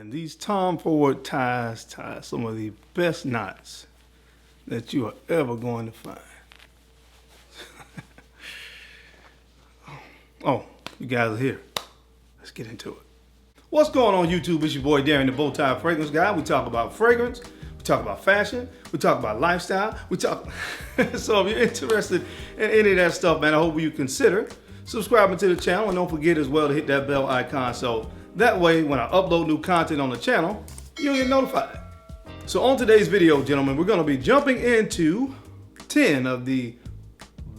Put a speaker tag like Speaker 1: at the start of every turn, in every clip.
Speaker 1: man, these Tom Ford ties tie some of the best knots that you are ever going to find. Oh, you guys are here. Let's get into it. What's going on YouTube? It's your boy Darren, the Bowtie Fragrance Guy. We talk about fragrance, we talk about fashion, we talk about lifestyle, we talk... So if you're interested in any of that stuff, man, I hope you consider subscribing to the channel, and don't forget as well to hit that bell icon so that way when I upload new content on the channel, you'll get notified. So on today's video, gentlemen, we're going to be jumping into 10 of the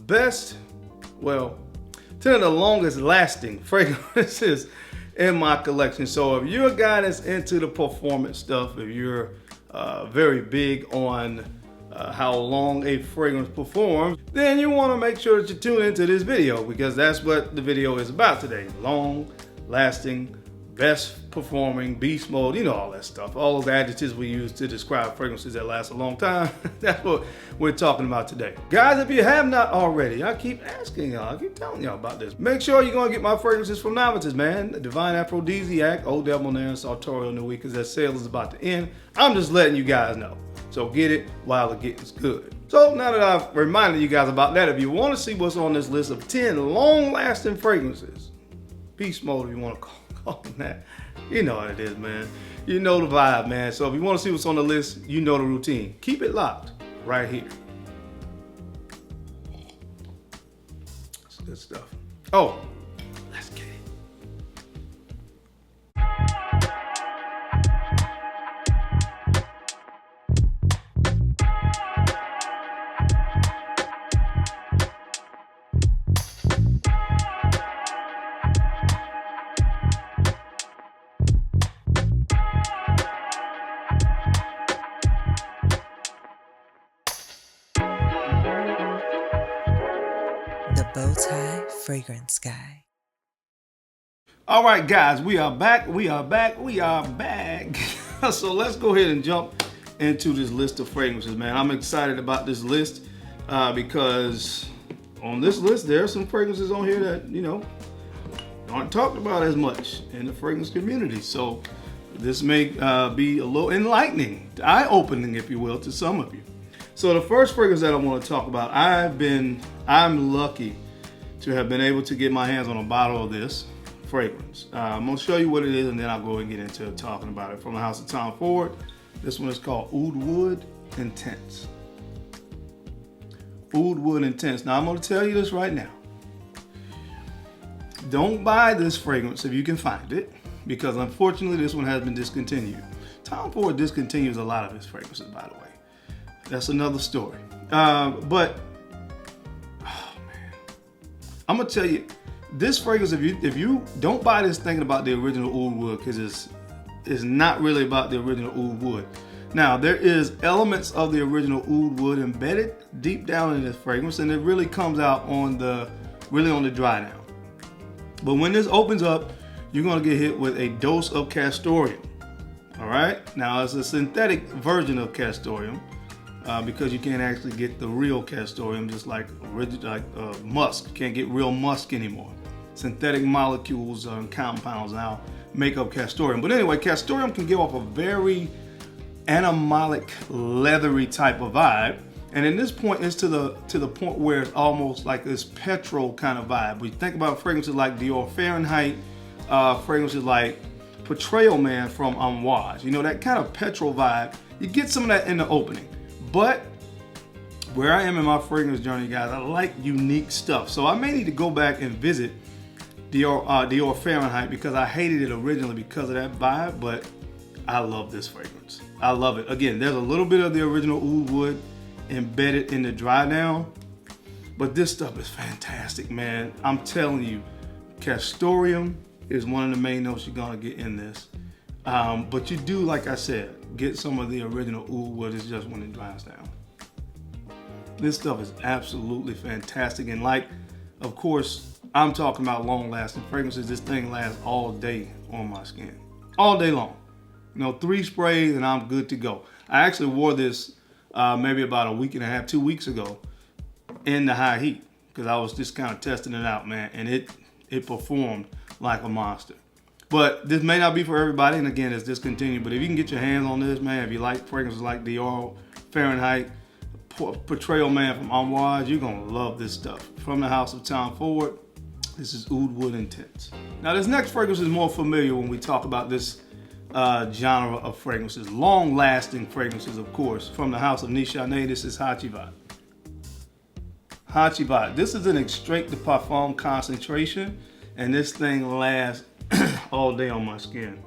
Speaker 1: best, well, 10 of the longest lasting fragrances in my collection. So if you're a guy that's into the performance stuff, if you're very big on how long a fragrance performs, then you want to make sure that you tune into this video, because that's what the video is about today. Long lasting, best performing, beast mode, you know, all that stuff. All those adjectives we use to describe fragrances that last a long time. That's what we're talking about today. Guys, if you have not already, I keep asking y'all, I keep telling y'all about this. Make sure you're going to get my fragrances from Navitus, man. The Divine Aphrodisiac, Eau de Bonaire, and Sartorial New Week, because that sale is about to end. I'm just letting you guys know. So get it while the getting's good. So now that I've reminded you guys about that, if you want to see what's on this list of 10 long-lasting fragrances, beast mode if you want to call them that, you know what it is, man. You know the vibe, man. So if you want to see what's on the list, you know the routine. Keep it locked right here. That's good stuff. Oh, let's get it.
Speaker 2: The Bowtie Fragrance Guy.
Speaker 1: All right, guys, we are back. So let's go ahead and jump into this list of fragrances, man. I'm excited about this list because on this list, there are some fragrances on here that, you know, aren't talked about as much in the fragrance community. So this may be a little enlightening, eye-opening, if you will, to some of you. So the first fragrance that I want to talk about, I'm lucky to have been able to get my hands on a bottle of this fragrance. I'm going to show you what it is, and then I'll go and get into talking about it. From the house of Tom Ford, this one is called Oud Wood Intense. Oud Wood Intense. Now I'm going to tell you this right now. Don't buy this fragrance if you can find it, because unfortunately this one has been discontinued. Tom Ford discontinues a lot of his fragrances, by the way. That's another story. But oh man, I'm gonna tell you, this fragrance, if you don't buy this thinking about the original Oud Wood, because it's not really about the original Oud Wood. Now there is elements of the original Oud Wood embedded deep down in this fragrance, and it really comes out on the dry down. But when this opens up, you're gonna get hit with a dose of castoreum. All right. Now it's a synthetic version of castoreum. Because you can't actually get the real castoreum, just like musk. You can't get real musk anymore. Synthetic molecules and compounds now make up castoreum. But anyway, castoreum can give off a very animalic, leathery type of vibe. And in this point, it's to the point where it's almost like this petrol kind of vibe. We think about fragrances like Dior Fahrenheit, fragrances like Portrayal Man from Amouage. You know, that kind of petrol vibe. You get some of that in the opening. But where I am in my fragrance journey, guys, I like unique stuff. So I may need to go back and visit Dior Fahrenheit, because I hated it originally because of that vibe, but I love this fragrance. I love it. Again, there's a little bit of the original Oud Wood embedded in the dry down, but this stuff is fantastic, man. I'm telling you, castoreum is one of the main notes you're gonna get in this. But you do, like I said, get some of the original Oud Wood. It's just when it dries down. This stuff is absolutely fantastic. And like, of course, I'm talking about long lasting fragrances. This thing lasts all day on my skin. All day long. You know, 3 sprays and I'm good to go. I actually wore this maybe about a week and a half, 2 weeks ago in the high heat, because I was just kind of testing it out, man. And it performed like a monster. But this may not be for everybody, and again, it's discontinued. But if you can get your hands on this, man, if you like fragrances like Dior, Fahrenheit, Portrayal Man from Amouage, you're gonna love this stuff. From the house of Tom Ford, this is Oud Wood Intense. Now this next fragrance is more familiar when we talk about this genre of fragrances. Long-lasting fragrances, of course. From the house of Nishane, this is Hacivat. Hacivat. This is an Extrait de Parfum concentration, and this thing lasts all day on my skin.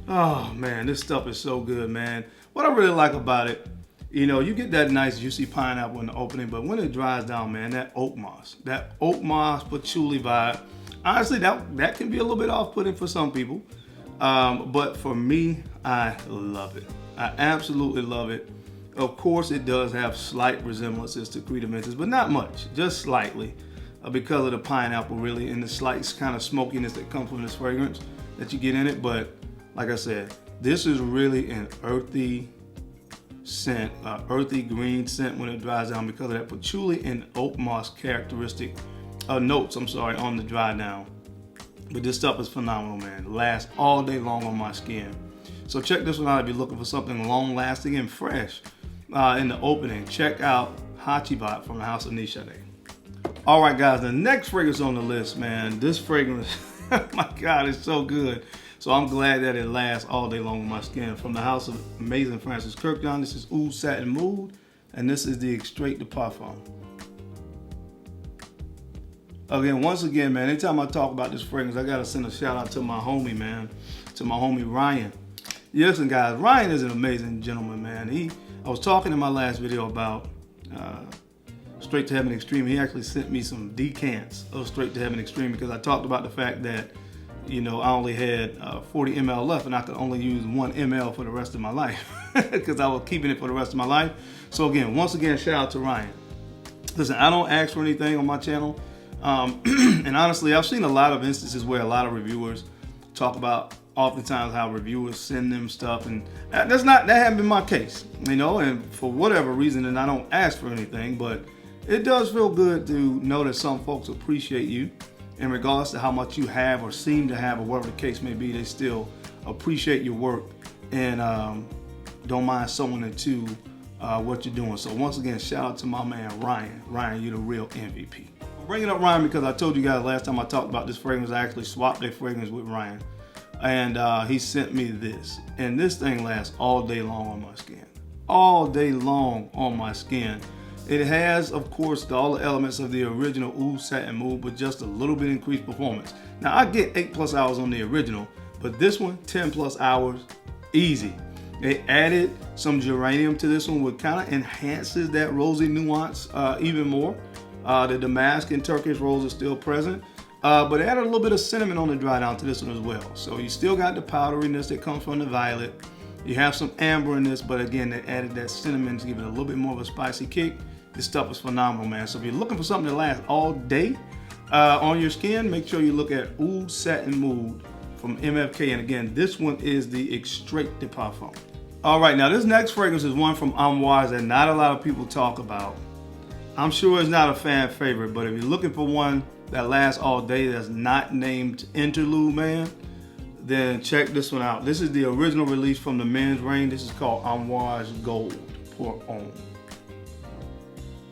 Speaker 1: Oh man, this stuff is so good, man. What I really like about it, you know, you get that nice juicy pineapple in the opening, but when it dries down, man, that oak moss patchouli vibe, honestly, that can be a little bit off-putting for some people. But for me, I love it. I absolutely love it. Of course, it does have slight resemblances to Acqu Di Gio, but not much, just slightly, because of the pineapple really and the slight kind of smokiness that comes from this fragrance that you get in it. But like I said, this is really an earthy scent, earthy green scent when it dries down because of that patchouli and oak moss characteristic notes, on the dry down. But this stuff is phenomenal, man. It lasts all day long on my skin. So check this one out if you're looking for something long lasting and fresh in the opening. Check out Hacivat from the house of Nishane. All right, guys, the next fragrance on the list, man, this fragrance, oh my God, it's so good. So I'm glad that it lasts all day long on my skin. From the house of amazing Francis Kirkdown, this is Oud Satin Mood, and this is the Extrait de Parfum. Again, once again, man, anytime I talk about this fragrance, I gotta send a shout out to my homie, man, to my homie Ryan. Listen, guys, Ryan is an amazing gentleman, man. I was talking in my last video about Straight to Heaven Extreme. He actually sent me some decants of Straight to Heaven Extreme because I talked about the fact that, you know, I only had 40 ml left and I could only use 1 ml for the rest of my life because I was keeping it for the rest of my life. So again, once again, shout out to Ryan. Listen, I don't ask for anything on my channel. And honestly, I've seen a lot of instances where a lot of reviewers talk about oftentimes how reviewers send them stuff, and that hasn't been my case, you know, and for whatever reason, and I don't ask for anything, but it does feel good to know that some folks appreciate you, in regards to how much you have or seem to have or whatever the case may be. They still appreciate your work and don't mind sewing into what you're doing. So once again, shout out to my man Ryan. Ryan, you're the real MVP. I'm bringing up Ryan because I told you guys last time I talked about this fragrance, I actually swapped a fragrance with Ryan, and he sent me this, and this thing lasts all day long on my skin. All day long on my skin. It has, of course, all the elements of the original Oud Satin Mood, but just a little bit increased performance. Now, I get 8+ hours on the original, but this one, 10+ hours, easy. They added some geranium to this one, which kind of enhances that rosy nuance even more. The damask and Turkish rose are still present, but added a little bit of cinnamon on the dry down to this one as well. So you still got the powderiness that comes from the violet. You have some amber in this, but again, they added that cinnamon to give it a little bit more of a spicy kick. This stuff is phenomenal, man. So if you're looking for something that lasts all day on your skin, make sure you look at Oud Satin Mood from MFK. And again, this one is the Extrait de Parfum. All right, now this next fragrance is one from Amouage that not a lot of people talk about. I'm sure it's not a fan favorite, but if you're looking for one that lasts all day that's not named Interlude, man, then check this one out. This is the original release from the men's range. This is called Amouage Gold Profondo.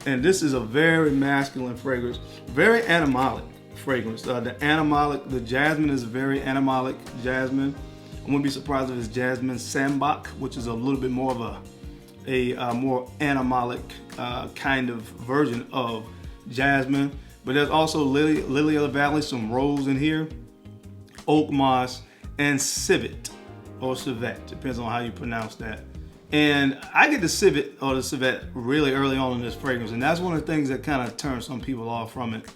Speaker 1: And this is a very masculine fragrance, very animalic fragrance. The jasmine is very animalic jasmine. I wouldn't be surprised if it's jasmine sambac, which is a little bit more of a more animalic kind of version of jasmine. But there's also lily of the valley, some rose in here, oak moss, and civet or civet, depends on how you pronounce that. And I get the civet or the civet really early on in this fragrance, and that's one of the things that kind of turns some people off from it.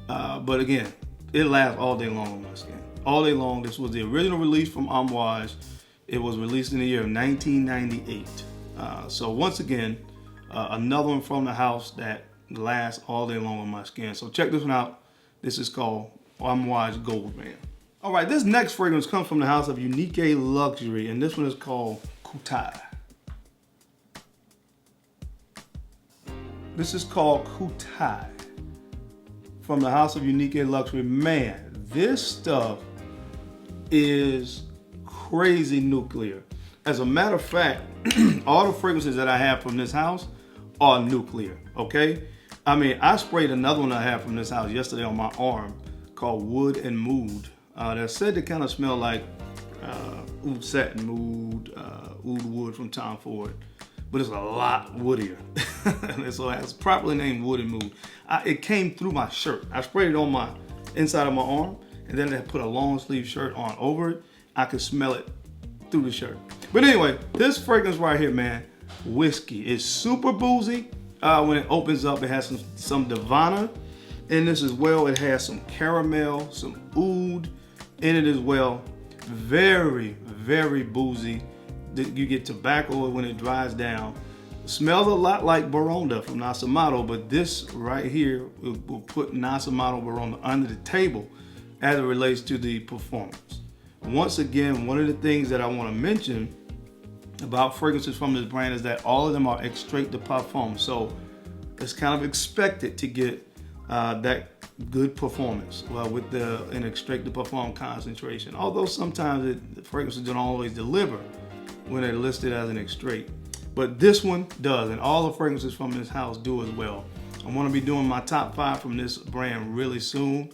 Speaker 1: But again, it lasts all day long on my skin. All day long. This was the original release from Amouage. It was released in the year of 1998. So once again, another one from the house that lasts all day long on my skin. So check this one out. This is called Amouage Gold Man. All right, this next fragrance comes from the house of Unique Luxury, and this one is called Kutay. This is called Kutay from the house of Unique Luxury. Man, this stuff is crazy nuclear. As a matter of fact, all the fragrances that I have from this house are nuclear, okay? I mean, I sprayed another one I have from this house yesterday on my arm called Wood and Mood. They're said to kind of smell like Oud Satin Mood, Oud Wood from Tom Ford, but it's a lot woodier. So it's properly named Wood and Mood. It came through my shirt. I sprayed it on my inside of my arm, and then I put a long sleeve shirt on over it. I could smell it through the shirt. But anyway, this fragrance right here, man, Whiskey. It's super boozy. When it opens up, it has some Divana in this as well. It has some caramel, some oud in it as well. Very, very boozy. You get tobacco when it dries down. Smells a lot like Baronda from Nasomato, but this right here will put Nasomato Baronda under the table as it relates to the performance. Once again, one of the things that I want to mention about fragrances from this brand is that all of them are Extrait de Parfums, so it's kind of expected to get that good performance with an Extrait de Parfum concentration. Although sometimes the fragrances don't always deliver when they're listed as an Extrait, but this one does, and all the fragrances from this house do as well. I'm going to be doing my top 5 from this brand really soon.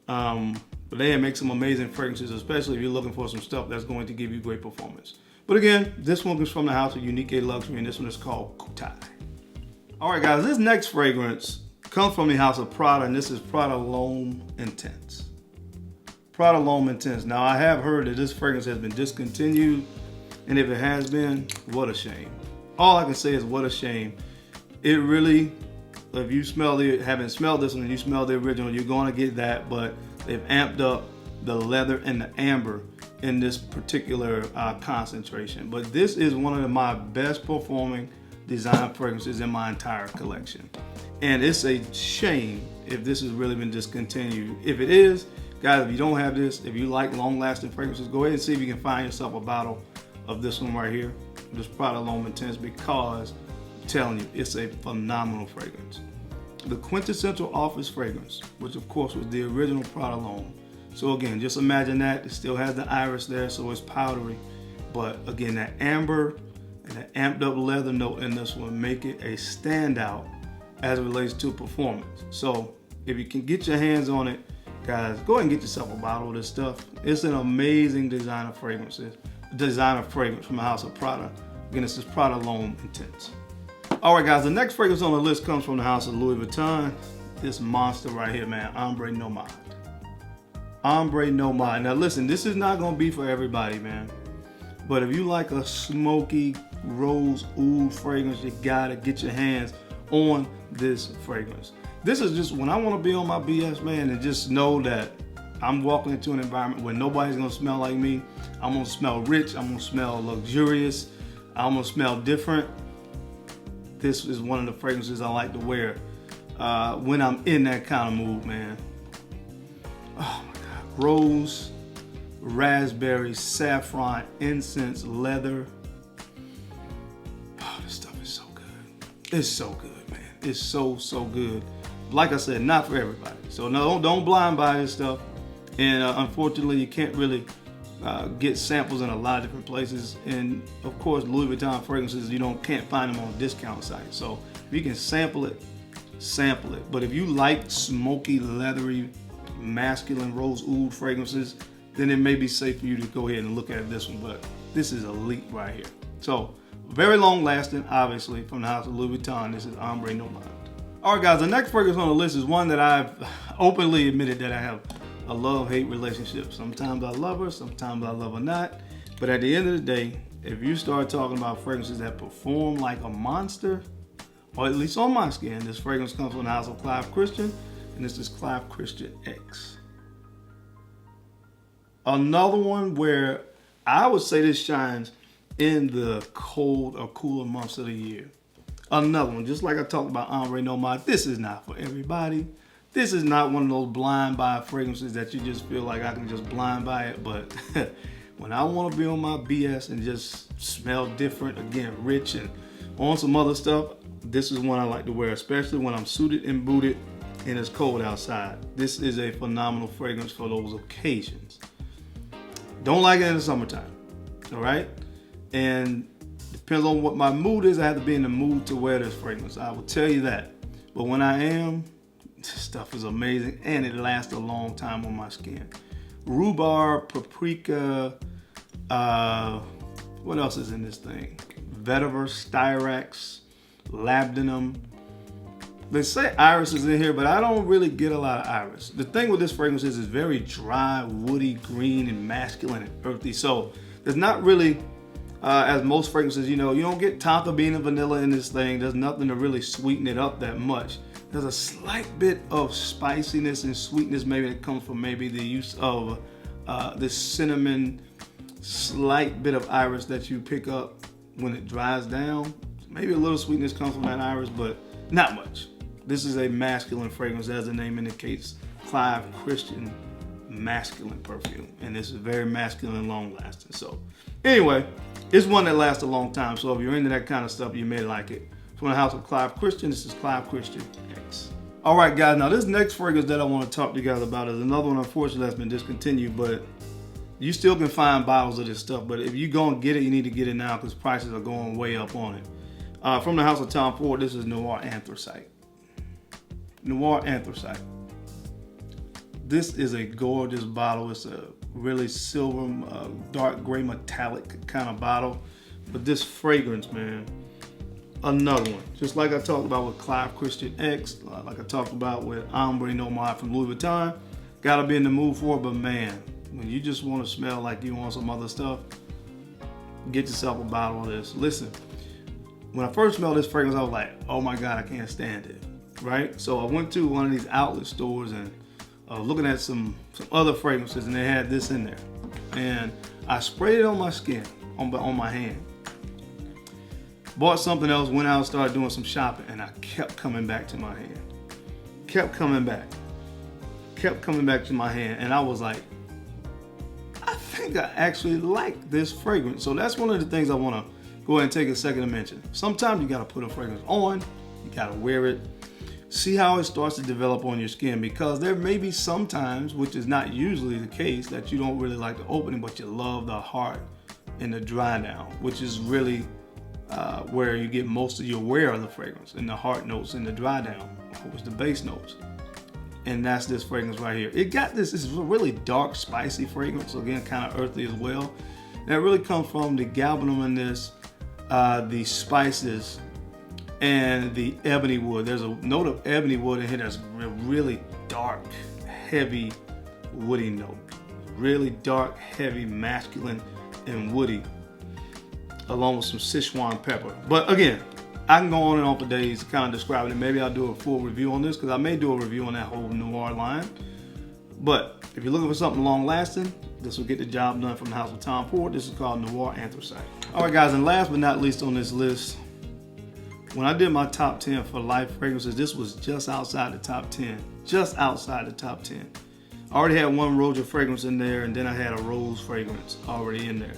Speaker 1: But they make some amazing fragrances, especially if you're looking for some stuff that's going to give you great performance. But again, this one is from the house of Unique Luxury, and this one is called Kutay. All right, guys, this next fragrance comes from the house of Prada, and this is Prada L'Homme Intense. Prada L'Homme Intense. Now, I have heard that this fragrance has been discontinued, and if it has been, what a shame. All I can say is what a shame. It really, if you haven't smelled this one and you smell the original, you're going to get that, but they've amped up the leather and the amber in this particular concentration. But this is one of my best performing design fragrances in my entire collection. And it's a shame if this has really been discontinued. If it is, guys, if you don't have this, if you like long lasting fragrances, go ahead and see if you can find yourself a bottle of this one right here, this Prada L'Homme Intense, because I'm telling you, it's a phenomenal fragrance. The quintessential office fragrance, which of course was the original Prada L'Homme. So again, just imagine that. It still has the iris there, so it's powdery. But again, that amber and that amped up leather note in this one make it a standout as it relates to performance. So if you can get your hands on it, guys, go ahead and get yourself a bottle of this stuff. It's an amazing designer fragrance from the house of Prada. Again, this is Prada L'Homme Intense. All right, guys, the next fragrance on the list comes from the house of Louis Vuitton. This monster right here, man, Ombre Nomade. Ombre Nomade. Now listen, this is not gonna be for everybody, man. But if you like a smoky rose oud fragrance, you gotta get your hands on this fragrance. This is just when I wanna be on my BS, man, and just know that I'm walking into an environment where nobody's gonna smell like me. I'm gonna smell rich, I'm gonna smell luxurious, I'm gonna smell different. This is one of the fragrances I like to wear when I'm in that kind of mood, man. Oh my God. Rose, raspberry, saffron, incense, leather. Oh, this stuff is so good. It's so good, man. It's so, so good. Like I said, not for everybody. So no, don't blind buy this stuff. And unfortunately, you can't really get samples in a lot of different places. And of course, Louis Vuitton fragrances, can't find them on discount sites. So if you can sample it, sample it. But if you like smoky, leathery, masculine rose oud fragrances, then it may be safe for you to go ahead and look at this one. But this is elite right here. So very long lasting, obviously, from the house of Louis Vuitton. This is Ombre Nomade. All right, guys, the next fragrance on the list is one that I've openly admitted that I have a love-hate relationship. Sometimes I love her, sometimes I love her not. But at the end of the day, if you start talking about fragrances that perform like a monster, or at least on my skin, this fragrance comes from the house of Clive Christian, and this is Clive Christian X. Another one where I would say this shines in the cold or cooler months of the year. Another one, just like I talked about Ombre Nomade, this is not for everybody. This is not one of those blind buy fragrances that you just feel like I can just blind buy it. But when I want to be on my BS and just smell different, again, rich and on some other stuff, this is one I like to wear, especially when I'm suited and booted and it's cold outside. This is a phenomenal fragrance for those occasions. Don't like it in the summertime. All right? And depends on what my mood is. I have to be in the mood to wear this fragrance. I will tell you that. But when I am, this stuff is amazing and it lasts a long time on my skin. Rhubarb, paprika, what else is in this thing? Vetiver, styrax, labdanum. They say iris is in here, but I don't really get a lot of iris. The thing with this fragrance is it's very dry, woody, green, and masculine and earthy. So there's not really, as most fragrances, you know, you don't get tonka bean and vanilla in this thing. There's nothing to really sweeten it up that much. There's a slight bit of spiciness and sweetness maybe that comes from maybe the use of this cinnamon, slight bit of iris that you pick up when it dries down. Maybe a little sweetness comes from that iris, but not much. This is a masculine fragrance, as the name indicates. Clive Christian masculine perfume, and this is very masculine and long lasting. So anyway, it's one that lasts a long time. So if you're into that kind of stuff, you may like it. From the house of Clive Christian, this is Clive Christian X. All right, guys, now this next fragrance that I want to talk to you guys about is another one, unfortunately, that's been discontinued, but you still can find bottles of this stuff. But if you're going to get it, you need to get it now because prices are going way up on it. From the house of Tom Ford, this is Noir Anthracite. Noir Anthracite. This is a gorgeous bottle. It's a really silver, dark gray metallic kind of bottle. But this fragrance, man, another one. Just like I talked about with Clive Christian X, like I talked about with Ombre Nomade from Louis Vuitton. Gotta be in the mood for it, but man, when you just want to smell like you want some other stuff, get yourself a bottle of this. Listen, when I first smelled this fragrance, I was like, oh my God, I can't stand it, right? So I went to one of these outlet stores and looking at some other fragrances, and they had this in there. And I sprayed it on my skin, on my hand. Bought something else, went out and started doing some shopping, and I kept coming back to my hand. Kept coming back to my hand, and I was like, I think I actually like this fragrance. So that's one of the things I want to go ahead and take a second to mention. Sometimes you got to put a fragrance on, you got to wear it, see how it starts to develop on your skin, because there may be some times, which is not usually the case, that you don't really like the opening, but you love the heart and the dry down, which is really where you get most of your wear of the fragrance, and the heart notes and the dry down, which is the base notes. And that's this fragrance right here. It got this is a really dark, spicy fragrance. So again, kind of earthy as well. And it really comes from the galbanum in this, the spices, and the ebony wood. There's a note of ebony wood in here that's a really dark, heavy, woody note. Really dark, heavy, masculine, and woody, along with some Sichuan pepper. But again, I can go on and on for days kind of describing it. Maybe I'll do a full review on this, because I may do a review on that whole Noir line. But if you're looking for something long lasting, this will get the job done from the house of Tom Ford. This is called Noir Anthracite. All right, guys, and last but not least on this list, when I did my top 10 for life fragrances, this was just outside the top 10. Just outside the top 10. I already had one Roja fragrance in there, and then I had a rose fragrance already in there.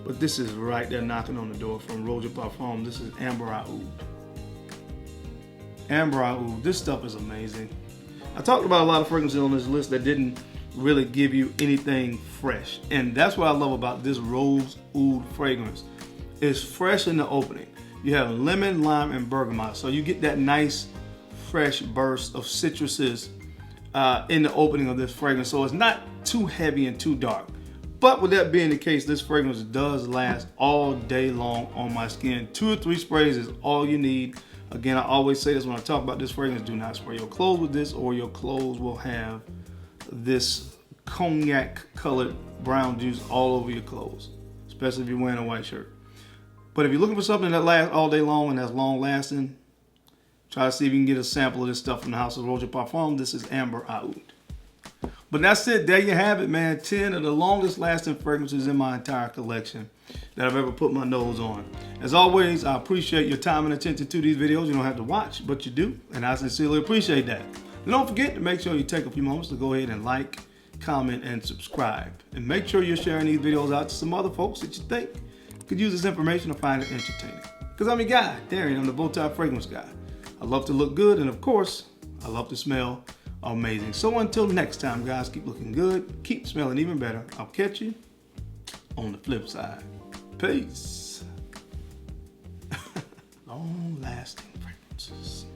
Speaker 1: But this is right there knocking on the door from Roja Parfums. This is Amber Aoud. Amber Aoud. This stuff is amazing. I talked about a lot of fragrances on this list that didn't really give you anything fresh. And that's what I love about this Rose Oud fragrance. It's fresh in the opening. You have lemon, lime, and bergamot. So you get that nice, fresh burst of citruses in the opening of this fragrance. So it's not too heavy and too dark. But with that being the case, this fragrance does last all day long on my skin. 2 or 3 sprays is all you need. Again, I always say this when I talk about this fragrance: do not spray your clothes with this, or your clothes will have this cognac colored brown juice all over your clothes, especially if you're wearing a white shirt. But if you're looking for something that lasts all day long and that's long lasting, try to see if you can get a sample of this stuff from the house of Roja Parfums. This is Amber Aoud. But that's it. There you have it, man. 10 of the longest lasting fragrances in my entire collection that I've ever put my nose on. As always, I appreciate your time and attention to these videos. You don't have to watch, but you do. And I sincerely appreciate that. And don't forget to make sure you take a few moments to go ahead and like, comment, and subscribe. And make sure you're sharing these videos out to some other folks that you think could use this information or find it entertaining. Because I'm your guy, Darian. I'm the Bowtie Fragrance Guy. I love to look good, and of course, I love to smell amazing. So until next time, guys, keep looking good, keep smelling even better. I'll catch you on the flip side. Peace. Long lasting fragrances.